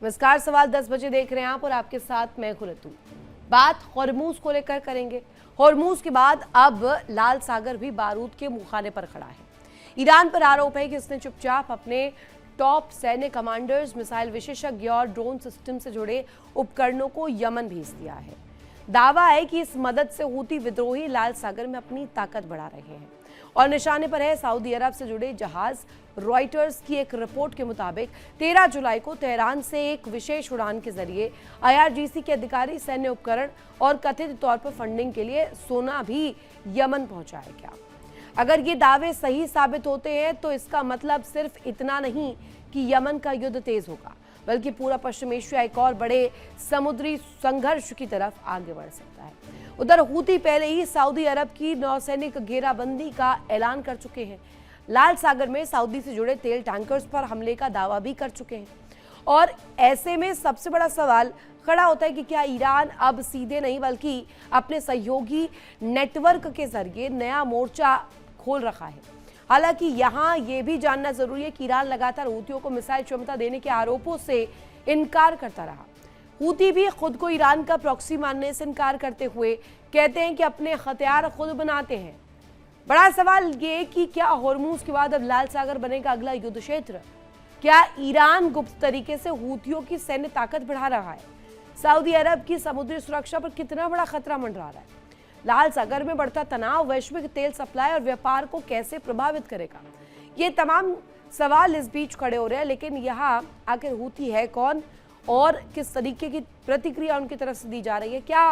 नमस्कार, सवाल 10 बजे देख रहे हैं आप और आपके साथ मैं हूं ऋतु। बात हॉर्मूज को लेकर करेंगे। हॉर्मूज के बाद अब लाल सागर भी बारूद के मुखाने पर खड़ा है। ईरान पर आरोप है कि इसने चुपचाप अपने टॉप सैन्य कमांडर्स, मिसाइल विशेषज्ञ और ड्रोन सिस्टम से जुड़े उपकरणों को यमन भेज दिया है। दावा है कि इस मदद से हूती विद्रोही लाल सागर में अपनी ताकत बढ़ा रहे हैं और निशाने पर है सऊदी अरब से जुड़े जहाज। रॉयटर्स की एक रिपोर्ट के मुताबिक 13 जुलाई को तेहरान से एक विशेष उड़ान के जरिए IRGC के अधिकारी सैन्य उपकरण और कथित तौर पर फंडिंग के लिए सोना भी यमन पहुंचाया गया। अगर ये दावे सही साबित होते हैं तो इसका मतलब सिर्फ इतना नहीं कि यमन का युद्ध तेज होगा, बल्कि पूरा पश्चिम एशिया एक और बड़े समुद्री संघर्ष की तरफ आगे बढ़ सकता है। उधर हूती पहले ही सऊदी अरब की नौसैनिक घेराबंदी का ऐलान कर चुके हैं। लाल सागर में सऊदी से जुड़े तेल टैंकर्स पर हमले का दावा भी कर चुके हैं और ऐसे में सबसे बड़ा सवाल खड़ा होता है कि क्या ईरान अब सीधे नहीं बल्कि अपने सहयोगी नेटवर्क के जरिए नया मोर्चा खोल रखा है। हालांकि यहाँ ये भी जानना जरूरी है कि ईरान लगातार हूतियों को मिसाइल क्षमता देने के आरोपों से इनकार करता रहा। हूती भी खुद को ईरान का प्रॉक्सी मानने से इनकार करते हुए कहते हैं कि अपने हथियार खुद बनाते हैं। बड़ा सवाल ये कि क्या हॉर्मूज के बाद अब लाल सागर बनेगा अगला युद्ध क्षेत्र? क्या ईरान गुप्त तरीके से हूतियों की सैन्य ताकत बढ़ा रहा है? सऊदी अरब की समुद्री सुरक्षा पर कितना बड़ा खतरा मंडरा रहा है? लाल सागर में बढ़ता तनाव वैश्विक तेल सप्लाई और व्यापार को कैसे प्रभावित करेगा? ये तमाम सवाल इस बीच खड़े हो रहे हैं, लेकिन यहाँ आखिर हूती है कौन और किस तरीके की प्रतिक्रिया उनकी तरफ से दी जा रही है? क्या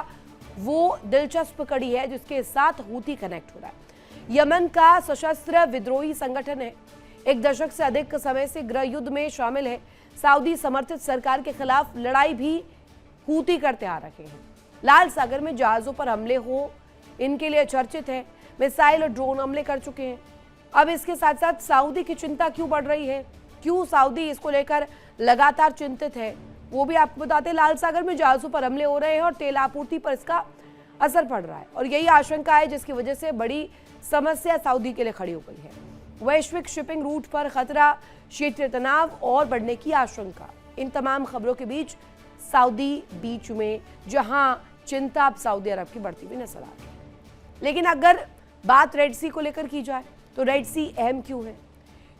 वो दिलचस्प कड़ी है जिसके साथ हूती कनेक्ट हो रहा है? यमन का सशस्त्र विद्रोही संगठन है, एक दशक से अधिक समय से गृह युद्ध में शामिल है। सऊदी समर्थित सरकार के खिलाफ लड़ाई भी हूती करते आ रहे हैं। लाल सागर में जहाजों पर हमले हो इनके लिए चर्चित है। मिसाइल और ड्रोन हमले कर चुके हैं। अब इसके साथ साथ सऊदी की चिंता क्यों बढ़ रही है, क्यों सऊदी इसको लेकर लगातार चिंतित है, वो भी आपको बताते हैं। लाल सागर में जहाजों पर हमले हो रहे हैं और तेल आपूर्ति पर इसका असर पड़ रहा है और यही आशंका है जिसकी वजह से बड़ी समस्या सऊदी के लिए खड़ी हो गई है। वैश्विक शिपिंग रूट पर खतरा, क्षेत्रीय तनाव और बढ़ने की आशंका, इन तमाम खबरों के बीच सऊदी बीच में जहां चिंता अब सऊदी अरब की बढ़ती हुई नजर आ रही है। लेकिन अगर बात रेड सी को लेकर की जाए तो रेड सी अहम क्यों है?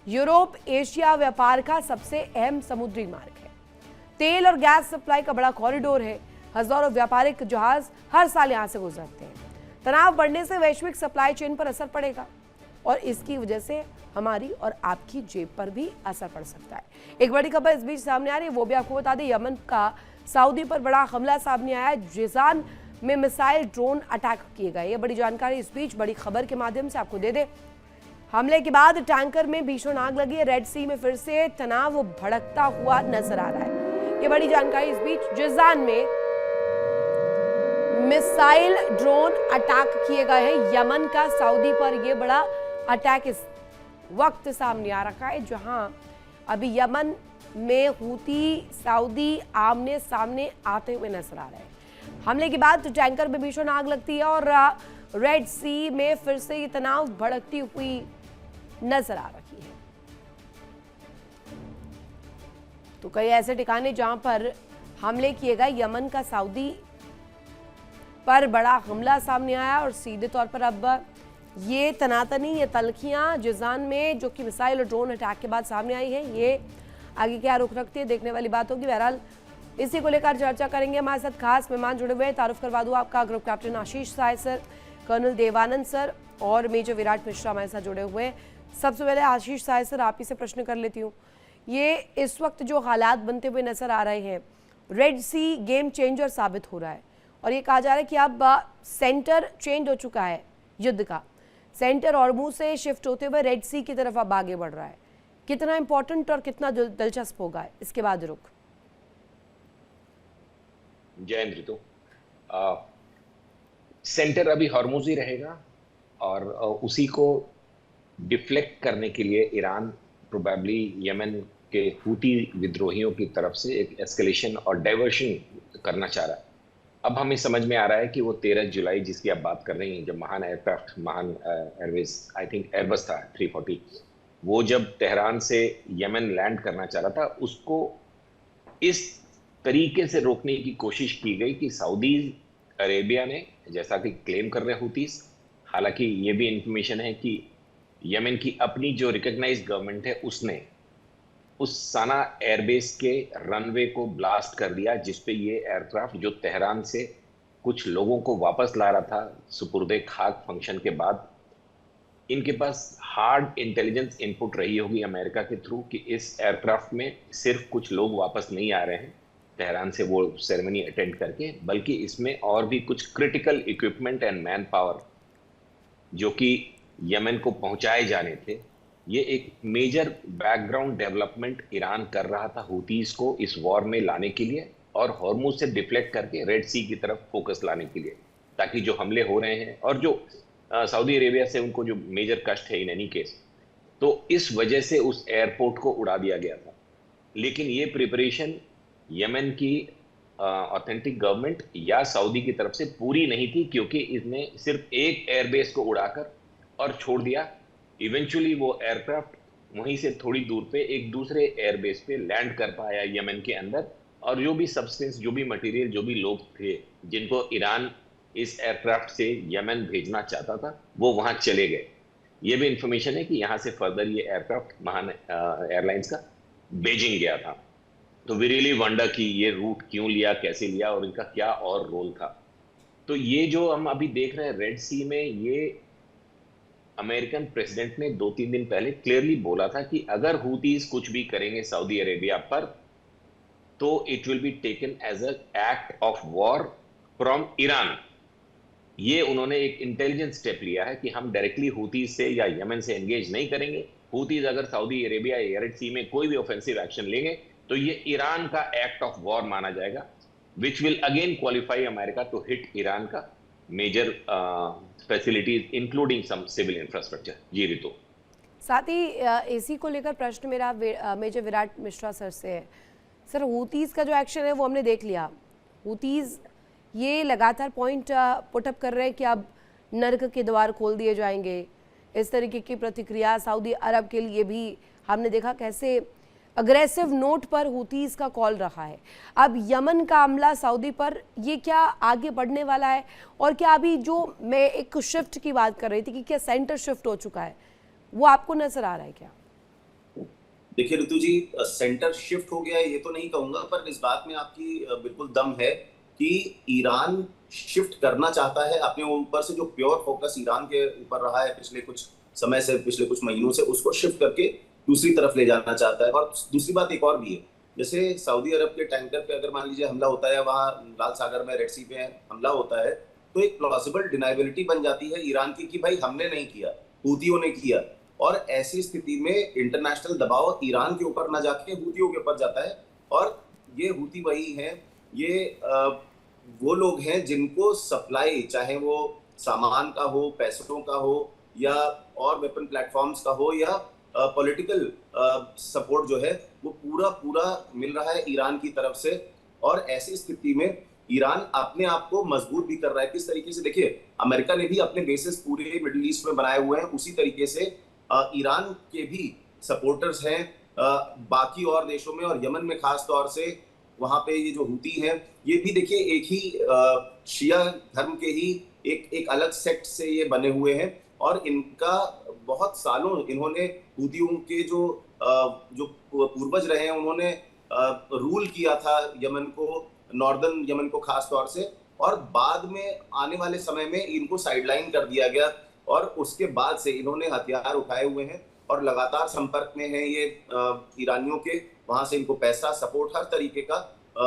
यूरोप एशिया व्यापार का सबसे अहम समुद्री मार्ग है। तेल और गैस सप्लाई का बड़ा कॉरिडोर है। हजारों व्यापारिक जहाज हर साल यहां से गुजरते हैं। तनाव बढ़ने से वैश्विक सप्लाई चेन पर असर पड़ेगा और इसकी वजह से हमारी और आपकी जेब पर भी असर पड़ सकता है। एक बड़ी खबर इस बीच सामने आ रही है, वो भी आपको बता दें। यमन का सऊदी पर बड़ा हमला सामने आया है। जिजान में मिसाइल ड्रोन अटैक किए गए। ये बड़ी जानकारी इस बीच बड़ी खबर के माध्यम से आपको दे दे। हमले के बाद टैंकर में भीषण आग लगी है। रेड सी में फिर से तनाव भड़कता हुआ नजर आ रहा है। ये बड़ी जानकारी इस बीच जिजान में मिसाइल ड्रोन अटैक किए गए हैं। यमन का सऊदी पर यह बड़ा अटैक इस वक्त सामने आ रखा है, जहां अभी यमन में हूती सऊदी आमने सामने आते हुए नजर आ रहे हैं। हमले के बाद टैंकर में भीषण आग लगती है और रेड सी में फिर से ये तनाव भड़कती हुई नजर आ रही है। तो कई ऐसे ठिकाने जहां पर हमले किए गए, यमन का सऊदी पर बड़ा हमला सामने आया और सीधे तौर पर अब ये तनातनी, ये तलखियां जिजान में जो कि मिसाइल और ड्रोन अटैक के बाद सामने आई है, ये आगे क्या रुख रखती है देखने वाली बात होगी। बहरहाल इसी को लेकर चर्चा करेंगे। हमारे साथ खास मेहमान जुड़े हुए हैं। तारुफ करवा दूं आपका, group captain Ashish Sai sir, colonel Devanand sir और मेजर विराट मिश्रा हमारे साथ जुड़े हुए हैं। सबसे पहले आशीष साय सर, आप ही से प्रश्न कर लेती हूँ। ये इस वक्त जो हालात बनते हुए नजर आ रहे हैं, रेड सी गेम चेंजर साबित हो रहा है और ये कहा जा रहा है कि अब सेंटर चेंज हो चुका है युद्ध का। सेंटर हॉर्मूज से शिफ्ट होते हुए रेड सी की तरफ अब आगे बढ़ रहा है। कितना इंपॉर्टेंट और कितना दिलचस्प होगा इसके बाद रुख? जय हिंद ऋतु। सेंटर अभी हॉर्मूज ही रहेगा और उसी को डिफ्लेक्ट करने के लिए ईरान प्रोबेबली यमन के हूती विद्रोहियों की तरफ से एक एस्केलेशन और डाइवर्शन करना चाह रहा है। अब हमें समझ में आ रहा है कि वो 13 जुलाई जिसकी आप बात कर रही हैं, जब महान एयरक्राफ्ट, महान एयरवेज, आई थिंक एयरबस था 340, वो जब तेहरान से यमन लैंड करना चाह रहा था, उसको इस तरीके से रोकने की कोशिश की गई कि सऊदी अरेबिया ने, जैसा कि क्लेम कर रहे हुतीस, हालांकि ये भी इंफॉर्मेशन है कि यमन की अपनी जो रिकॉग्नाइज्ड गवर्नमेंट है उसने उस सना एयरबेस के रनवे को ब्लास्ट कर दिया, जिसपे ये एयरक्राफ्ट जो तेहरान से कुछ लोगों को वापस ला रहा था सुपुर्दे खाक फंक्शन के बाद, इनके पास हार्ड इंटेलिजेंस इनपुट रही होगी अमेरिका के थ्रू कि इस एयरक्राफ्ट में सिर्फ कुछ लोग वापस नहीं आ रहे हैं तेहरान से वो सेरेमनी अटेंड करके, बल्कि इसमें और भी कुछ critical equipment and man power जो कि यमन को पहुंचाए जाने थे। ये एक मेजर बैकग्राउंड डेवलपमेंट ईरान कर रहा था हुतीस को इस वॉर में लाने के लिए और हॉर्मुज से डिफ्लेक्ट करके रेड सी की तरफ फोकस लाने के लिए, ताकि जो हमले हो रहे हैं और जो सऊदी अरेबिया से उनको जो मेजर कष्ट है इन एनी केस, तो इस वजह से उस एयरपोर्ट को उड़ा दिया गया था। लेकिन ये प्रिपरेशन यमन की ऑथेंटिक गवर्नमेंट या सऊदी की तरफ से पूरी नहीं थी, क्योंकि इसने सिर्फ एक एयरबेस को उड़ाकर और छोड़ दिया। इवेंचुअली वो एयरक्राफ्ट वहीं से थोड़ी दूर पे एक दूसरे एयरबेस पे लैंड कर पाया यमन के अंदर, और जो भी सब्सटेंस, जो भी मटेरियल, जो भी लोग थे जिनको ईरान इस एयरक्राफ्ट से यमन भेजना चाहता था, वो वहां चले गए। ये भी इंफॉर्मेशन है कि यहाँ से फर्दर ये एयरक्राफ्ट महान एयरलाइंस का बीजिंग गया था। तो वी रियली वंडर कि ये रूट क्यों लिया, कैसे लिया और इनका क्या और रोल था। तो ये जो हम अभी देख रहे हैं रेड सी में, ये अमेरिकन प्रेसिडेंट ने 2-3 दिन पहले क्लियरली बोला था कि अगर हुतीज कुछ भी करेंगे सऊदी अरेबिया पर, तो it will be taken as a act of war from Iran. ये उन्होंने एक इंटेलिजेंस स्टेप लिया है कि हम डायरेक्टली हुतीज से या यमन से एंगेज नहीं करेंगे। हुतीज अगर सऊदी अरेबिया या रेड सी में कोई भी ऑफेंसिव एक्शन लेंगे तो ये ईरान का एक्ट ऑफ वॉर माना जाएगा, which will again qualify America to hit Iran का major facilities including some civil infrastructure. जी रितु। साथ ही इसी को लेकर प्रश्न मेरा मेजर विराट मिश्रा सर से है। सर, हुतीज का जो एक्शन है वो हमने देख लिया। हुतीज ये लगातार पॉइंट पुटअप कर रहे हैं कि अब नर्क के द्वार खोल दिए जाएंगे। इस तरीके की प्रतिक्रिया सऊदी अरब के लिए भी हमने देखा कैसे अग्रेसिव नोट पर हुतीज का कॉल रहा है। अब यमन का हमला सऊदी पर, ये क्या आगे बढ़ने वाला है? और क्या अभी जो मैं एक शिफ्ट की बात कर रही थी कि क्या सेंटर शिफ्ट हो चुका है, वो आपको नजर आ रहा है क्या? देखिए ऋतु जी, सेंटर शिफ्ट हो गया है ये तो नहीं कहूंगा, पर इस बात में आपकी बिल्कुल दम है कि ईरान शिफ्ट करना चाहता है अपने ऊपर से। जो प्योर फोकस ईरान के ऊपर रहा है पिछले कुछ समय से, पिछले कुछ महीनों से, उसको शिफ्ट करके दूसरी तरफ ले जाना चाहता है। और दूसरी बात एक और भी है, जैसे सऊदी अरब के टैंकर पे अगर मान लीजिए हमला होता है, वहाँ लाल सागर में रेड सी पे हमला होता है, तो एक प्लॉजिबल डिनाइबिलिटी बन जाती है ईरान की कि भाई हमने नहीं किया, हूतियों ने किया। और ऐसी स्थिति में इंटरनेशनल दबाव ईरान के ऊपर ना जाके हूतियों के ऊपर जाता है। और ये हूती वही हैं, ये वो लोग हैं जिनको सप्लाई, चाहे वो सामान का हो, पैसों का हो, या और वेपन प्लेटफॉर्म्स का हो, या पॉलिटिकल सपोर्ट जो है वो पूरा मिल रहा है ईरान की तरफ से। और ऐसी स्थिति में ईरान अपने आप को मजबूत भी कर रहा है। किस तरीके से? देखिए, अमेरिका ने भी अपने बेसिस पूरे मिडिल ईस्ट में बनाए हुए हैं, उसी तरीके से ईरान के भी सपोर्टर्स हैं बाकी और देशों में, और यमन में खास तौर से वहां पे ये जो हुती हैं, ये भी देखिए एक ही शिया धर्म के ही एक अलग सेक्ट से ये बने हुए हैं। और इनका बहुत सालों इन्होंने हुतियों के जो पूर्वज रहे हैं, उन्होंने रूल किया था यमन को, नॉर्दर्न यमन को खास तौर से। और बाद में आने वाले समय में इनको साइडलाइन कर दिया गया, और उसके बाद से इन्होंने हथियार उठाए हुए हैं और लगातार संपर्क में हैं ये ईरानियों के। वहां से इनको पैसा, सपोर्ट, हर तरीके का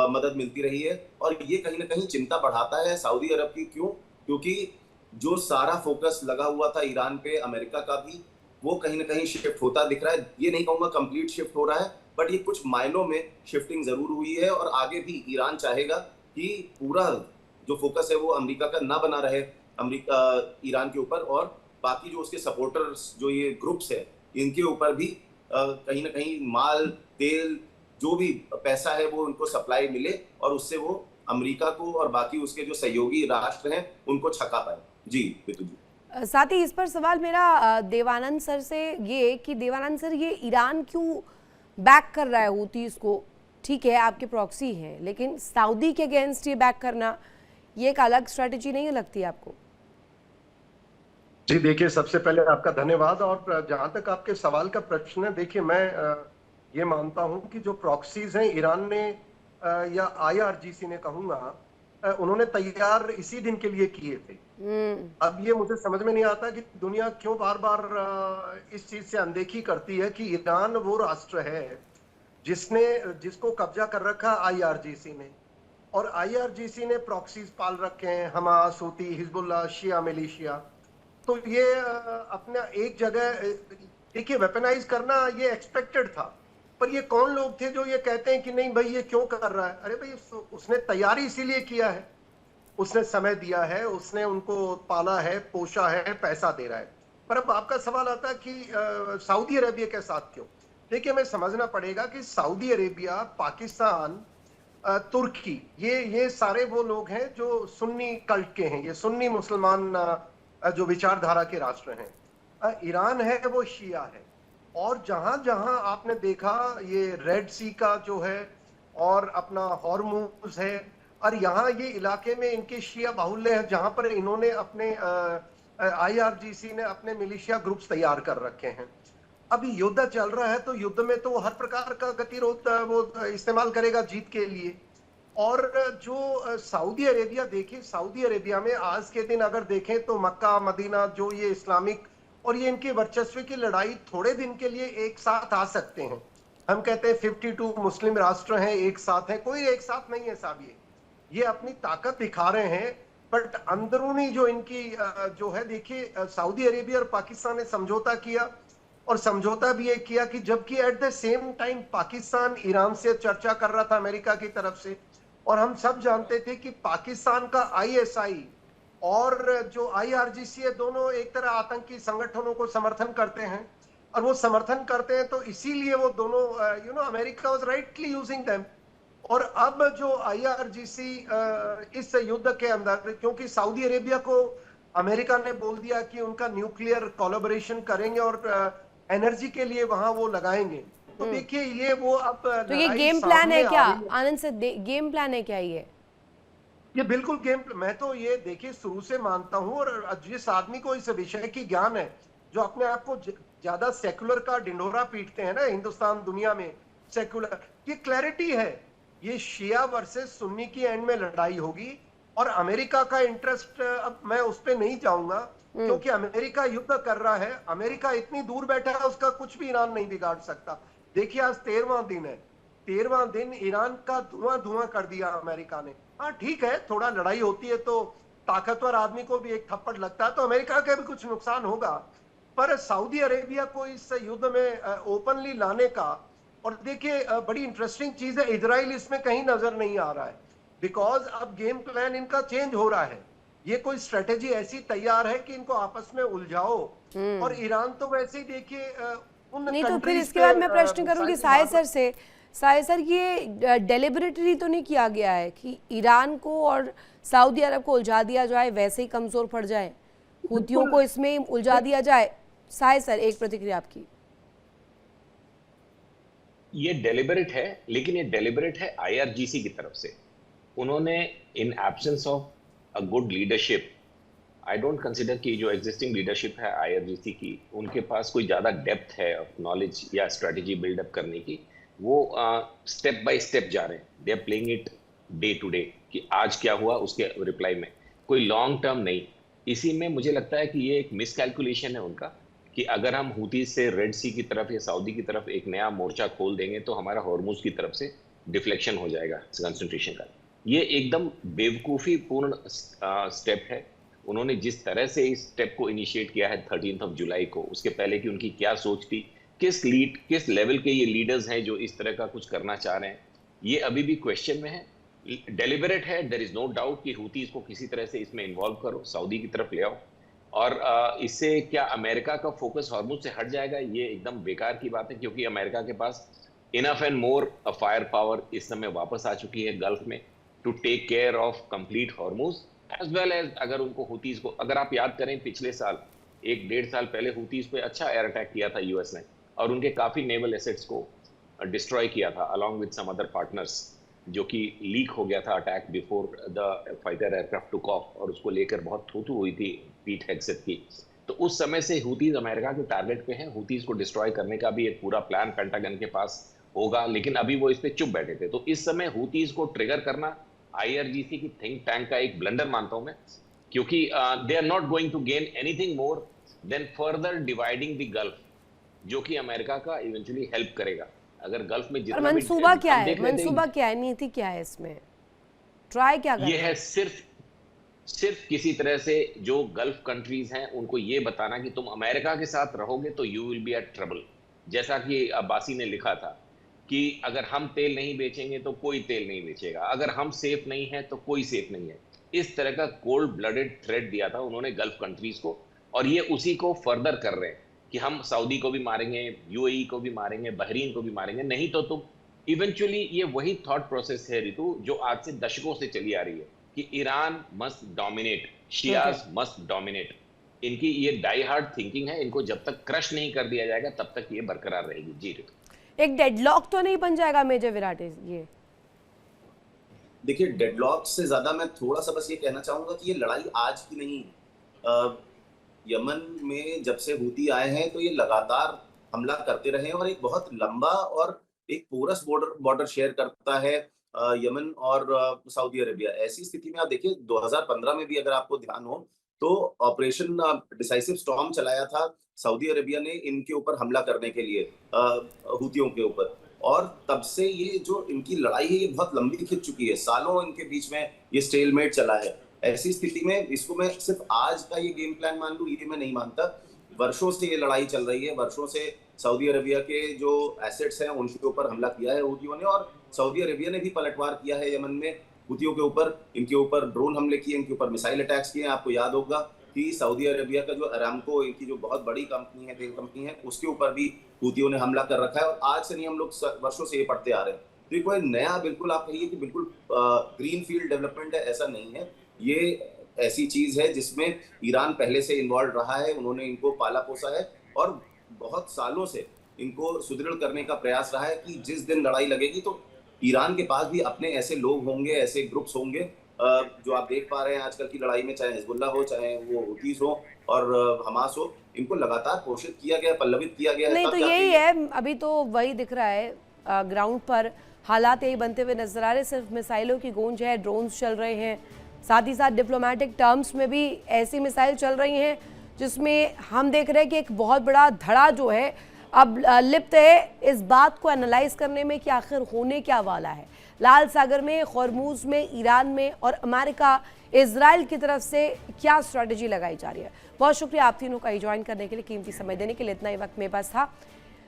मदद मिलती रही है। और ये कहीं ना कहीं चिंता बढ़ाता है सऊदी अरब की। क्यों? क्योंकि जो सारा फोकस लगा हुआ था ईरान पे, अमेरिका का भी, वो कहीं ना कहीं शिफ्ट होता दिख रहा है। ये नहीं कहूंगा कंप्लीट शिफ्ट हो रहा है, बट ये कुछ मायनों में शिफ्टिंग जरूर हुई है। और आगे भी ईरान चाहेगा कि पूरा जो फोकस है वो अमेरिका का ना बना रहे ईरान के ऊपर, और बाकी जो उसके सपोर्टर्स, जो ये ग्रुप्स है, इनके ऊपर भी कहीं ना कहीं माल, तेल, जो भी पैसा है वो उनको सप्लाई मिले, और उससे वो अमेरिका को और बाकी उसके जो सहयोगी राष्ट्र हैं उनको छका पाए। जी बिल्कुल जी। साथ ही इस पर सवाल मेरा देवानंद सर से ये कि देवानंद सर, ये ईरान क्यों बैक कर रहा है हुतीज को? ठीक है आपके प्रॉक्सी हैं, लेकिन सऊदी के अगेंस्ट ये बैक करना ये एक अलग स्ट्रेटजी नहीं लगती आपको? जी देखिए, सबसे पहले आपका धन्यवाद। और जहां तक आपके सवाल का प्रश्न है, देखिए मैं ये मानता हूं कि जो प्रॉक्सीज हैं ईरान ने या आईआरजीसी ने कहूंगा, उन्होंने तैयार इसी दिन के लिए किए थे। अब ये मुझे समझ में नहीं आता कि दुनिया क्यों बार बार इस चीज से अनदेखी करती है कि ईरान वो राष्ट्र है जिसको कब्जा कर रखा आईआरजीसी ने, और आईआरजीसी ने प्रॉक्सीज पाल रखे हैं, हमास, हूती, हिजबुल्लाह, शिया मिलिशिया। तो ये अपना एक जगह देखिए वेपनाइज करना ये एक्सपेक्टेड था, पर ये कौन लोग थे जो ये कहते हैं कि नहीं भाई ये क्यों कर रहा है? अरे भाई उसने तैयारी इसीलिए किया है, उसने समय दिया है, उसने उनको पाला है, पोषा है, पैसा दे रहा है। पर अब आपका सवाल आता है कि सऊदी अरेबिया के साथ क्यों? देखिए हमें समझना पड़ेगा कि सऊदी अरेबिया, पाकिस्तान, तुर्की, ये सारे वो लोग हैं जो सुन्नी कल्ट के हैं, ये सुन्नी मुसलमान जो विचारधारा के राष्ट्र हैं। ईरान है वो शिया है, और जहां जहां आपने देखा ये रेड सी का जो है और अपना हॉर्मुज है, और यहाँ ये इलाके में इनके शिया बाहुल्य है, जहां पर इन्होंने अपने आईआरजीसी ने अपने मिलिशिया ग्रुप्स तैयार कर रखे हैं। अभी युद्ध चल रहा है, तो युद्ध में तो हर प्रकार का गतिरोध वो इस्तेमाल करेगा जीत के लिए। और जो सऊदी अरेबिया, देखिए सऊदी अरेबिया में आज के दिन अगर देखें तो मक्का, मदीना, जो ये इस्लामिक और ये इनके वर्चस्व की लड़ाई थोड़े दिन के लिए एक साथ आ सकते हैं। हम कहते हैं 52 मुस्लिम राष्ट्र हैं, एक साथ हैं, कोई एक साथ नहीं है साहब। ये अपनी ताकत दिखा रहे हैं, बट अंदरूनी जो इनकी जो है, देखिए सऊदी अरेबिया और पाकिस्तान ने समझौता किया, और समझौता भी ये किया कि जबकि at the same time Pakistan Iran से चर्चा कर रहा था अमेरिका की तरफ से, और हम सब जानते थे कि पाकिस्तान का आईएसआई और जो आईआरजीसी है, दोनों एक तरह आतंकी संगठनों को समर्थन करते हैं, और वो समर्थन करते हैं तो इसीलिए वो दोनों America was rightly using them. और अब जो आईआरजीसी इस युद्ध के अंदर, क्योंकि सऊदी अरेबिया को अमेरिका ने बोल दिया कि उनका न्यूक्लियर कोलैबोरेशन करेंगे और एनर्जी के लिए वहां वो लगाएंगे, तो देखिए ये वो अब तो ये गेम प्लान है क्या आनंद से? गेम प्लान है क्या ये बिल्कुल गेम। मैं तो ये देखिए शुरू से मानता हूं, और जिस आदमी को इस विषय की ज्ञान है, जो अपने आप को ज्यादा सेकुलर का ढिंढोरा पीटते हैं ना हिंदुस्तान दुनिया में, सेकुलर, ये क्लैरिटी है, ये शिया वर्सेस सुन्नी की एंड में लड़ाई होगी। और अमेरिका का इंटरेस्ट, अब मैं उस पर नहीं जाऊंगा, क्योंकि अमेरिका युद्ध कर रहा है, अमेरिका इतनी दूर बैठा है, उसका कुछ भी ईरान नहीं बिगाड़ सकता। देखिए आज 13वां दिन है, 13वां दिन ईरान का धुआं धुआं कर दिया अमेरिका ने। हाँ ठीक है, थोड़ा लड़ाई होती है तो ताकतवर आदमी को भी एक थप्पड़ लगता है, तो अमेरिका का भी कुछ नुकसान होगा, पर सऊदी अरेबिया को इस युद्ध में ओपनली लाने का, और देखिए बड़ी इंटरेस्टिंग चीज है, इजराइल इसमें कहीं नजर नहीं आ रहा है, बिकॉज अब गेम प्लान इनका चेंज हो रहा है। ये कोई स्ट्रेटेजी ऐसी तैयार है कि इनको आपस में उलझाओ, और ईरान तो वैसे ही देखिए नहीं, तो फिर इसके बाद मैं प्रश्न करूंगी साहिर सर से। साहिर सर, ये डेलिबरेटली तो नहीं किया गया है कि ईरान को और सऊदी अरब को उलझा दिया जाए, वैसे ही कमजोर पड़ जाए, हूतियों को इसमें उलझा दिया जाए? साहिर सर, एक प्रतिक्रिया आपकी। ये डेलिबरेट है, लेकिन ये डेलिबरेट है आईआरजीसी की तरफ से। उन्होंने in absence of a good leadership, I don't consider कि जो एग्जिस्टिंग लीडरशिप है आईआरजीसी की, उनके पास कोई ज़्यादा डेप्थ है ऑफ नॉलेज या स्ट्रेटजी बिल्डअप करने की। वो स्टेप बाय स्टेप जा रहे हैं, they are playing it day to day, कि आज क्या हुआ उसके रिप्लाई में, कोई लॉन्ग टर्म नहीं। इसी में मुझे लगता है कि ये एक मिसकैलकुलेशन है उनका, कि अगर हम हूती से रेड सी की तरफ या सऊदी की तरफ एक नया मोर्चा खोल देंगे तो हमारा हॉर्मुज की तरफ से डिफ्लेक्शन हो जाएगा कंसंट्रेशन का। ये एकदम बेवकूफ़ी पूर्ण स्टेप है। उन्होंने जिस तरह से इस स्टेप को इनिशिएट किया है 13 जुलाई को, उसके पहले की उनकी क्या सोच थी, किस लेवल के ये लीडर्स हैं जो इस तरह का कुछ करना चाह रहे हैं, ये अभी भी क्वेश्चन में है। डेलिबरेट है, देयर इज नो डाउट कि हूती इसको किसी तरह से इसमें इन्वॉल्व करो, सऊदी की तरफ ले आओ, और इससे क्या अमेरिका का फोकस हॉर्मुज से हट जाएगा, ये एकदम बेकार की बात है, क्योंकि अमेरिका के पास enough and more fire power इस समय वापस आ चुकी है गल्फ में to take care of complete Hormuz as well as. अगर उनको हूतीज को, अगर आप याद करें पिछले साल 1-1.5 साल पहले हूतीज पे अच्छा एयर अटैक किया था यूएस ने, और उनके काफी नेवल एसेट्स को डिस्ट्रॉय किया था along with some other partners, जो कि लीक हो गया था attack before the fighter aircraft took off, और उसको लेकर बहुत थू हुई थी पीट हेग्सेथ की। तो उस समय से हूतीज अमेरिका के टारगेट पे हैं। हूतीज को डिस्ट्रॉय करने का भी एक पूरा प्लान पेंटागन के पास होगा, लेकिन अभी वो इस पे चुप बैठे थे। तो इस समय हूतीज को ट्रिगर करना IRGC की थिंक टैंक का एक ब्लंडर मानता हूं मैं, क्योंकि they are not going to gain anything more than further dividing the Gulf, जो कि अमेरिका का इवेंचुअली हेल्प करेगा। अगर गल्फ में और जितना मंसूबा भी क्या हम है, देख रहे थे, मंसूबा क्या है, नीति क्या है इसमें, ट्राई क्या कर ये रहे है हैं? सिर्फ किसी तरह से जो गल्फ कंट्रीज हैं उनको ये बताना कि तुम अमेरिका के साथ रहोगे तो you will be at trouble. जैसा कि अब्बासी ने लिखा था कि अगर हम तेल नहीं बेचेंगे तो कोई तेल नहीं बेचेगा, अगर हम सेफ नहीं है तो कोई सेफ नहीं है। इस तरह का कोल्ड ब्लडेड थ्रेट दिया था उन्होंने गल्फ कंट्रीज को, और ये उसी को फर्दर कर रहे हैं कि हम सऊदी को भी मारेंगे, UAE को भी मारेंगे, बहरीन को भी मारेंगे, नहीं तो तुम इवेंचुअली। ये वही थॉट प्रोसेस है ऋतु जो आज से दशकों से चली आ रही है कि Iran must dominate, Shias must dominate. इनकी ये डाई हार्ड थिंकिंग है, इनको जब तक क्रश नहीं कर दिया जाएगा तब तक ये बरकरार रहेगी। जी ऋतु, एक डेडलॉक तो नहीं बन जाएगा मेजर विराट ये? देखिए, डेडलॉक से ज्यादा मैं थोड़ा सा बस ये कहना चाहूंगा कि ये लड़ाई आज की नहीं। यमन में जब से हूती आए हैं तो ये लगातार हमला करते रहे, और एक बहुत लंबा और एक पोरस बॉर्डर शेयर करता है यमन और सऊदी अरेबिया। ऐसी स्थिति में आप देखिए 2015 में भी अगर आपको ध्यान हो तो ऑपरेशन डिसाइसिव स्टॉर्म चलाया था सऊदी अरेबिया ने इनके ऊपर हमला करने के लिए, हूतियों के ऊपर। और तब से ये जो इनकी लड़ाई है ये बहुत लंबी खिंच चुकी है, सालों इनके बीच में ये स्टेलमेट चला है। ऐसी स्थिति में इसको मैं सिर्फ आज का ये गेम प्लान मान लूं, ये मैं नहीं मानता। वर्षों से ये लड़ाई चल रही है, वर्षों से सऊदी अरेबिया के जो एसेट्स हैं उनके ऊपर हमला किया है हूतियों ने, और सऊदी अरेबिया ने भी पलटवार किया है यमन में हूतियों के ऊपर। इनके ऊपर ड्रोन हमले किए, इनके ऊपर मिसाइल अटैक्स किए। आपको याद होगा कि सऊदी अरेबिया का जो अरामको, इनकी जो बहुत बड़ी कंपनी है, तेल कंपनी है, उसके ऊपर भी हूतियों ने हमला कर रखा है। और आज से नहीं, हम लोग वर्षों से ये पढ़ते आ रहे हैं। तो ये कोई नया, बिल्कुल आप कहिए कि बिल्कुल ग्रीन फील्ड डेवलपमेंट है, ऐसा नहीं है। ये ऐसी चीज है जिसमें ईरान पहले से इन्वॉल्व रहा है, उन्होंने इनको पाला पोसा है और बहुत सालों से इनको सुदृढ़ करने का प्रयास रहा है कि जिस दिन लड़ाई लगेगी तो ईरान के पास भी अपने ऐसे लोग होंगे, ऐसे ग्रुप्स होंगे जो आप देख पा रहे हैं आजकल की लड़ाई में, चाहे हिजबुल्ला हो, चाहे वो हुतीस हो और हमास हो, इनको लगातार पोषित किया गया, पल्लवित किया गया है। नहीं तो यही है, अभी तो वही दिख रहा है ग्राउंड पर, हालात यही बनते हुए नजर आ रहे। सिर्फ मिसाइलों की गूंज है, ड्रोन्स चल रहे हैं, साथ ही साथ डिप्लोमेटिक टर्म्स में भी ऐसी मिसाइल चल रही हैं जिसमें हम देख रहे हैं कि एक बहुत बड़ा धड़ा जो है अब लिप्त है इस बात को एनालाइज करने में कि आखिर होने क्या वाला है। लाल सागर में, होर्मुज में, ईरान में और अमेरिका, इजराइल की तरफ से क्या स्ट्रैटेजी लगाई जा रही है। बहुत शुक्रिया आप तीनों का ज्वाइन करने के लिए, कीमती समय देने के लिए। इतना ही वक्त मेरे पास था।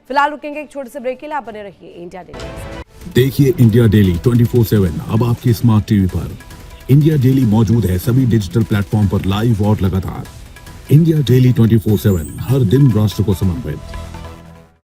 फिलहाल रुकेंगे एक छोटे से ब्रेक के लिए। आप बने रहिए इंडिया डेली। देखिए इंडिया डेली 24/7 अब आपकी स्मार्ट टीवी पर। इंडिया डेली मौजूद है सभी डिजिटल प्लेटफॉर्म पर लाइव और लगातार। इंडिया डेली 24/7 हर दिन राष्ट्र को समर्पित।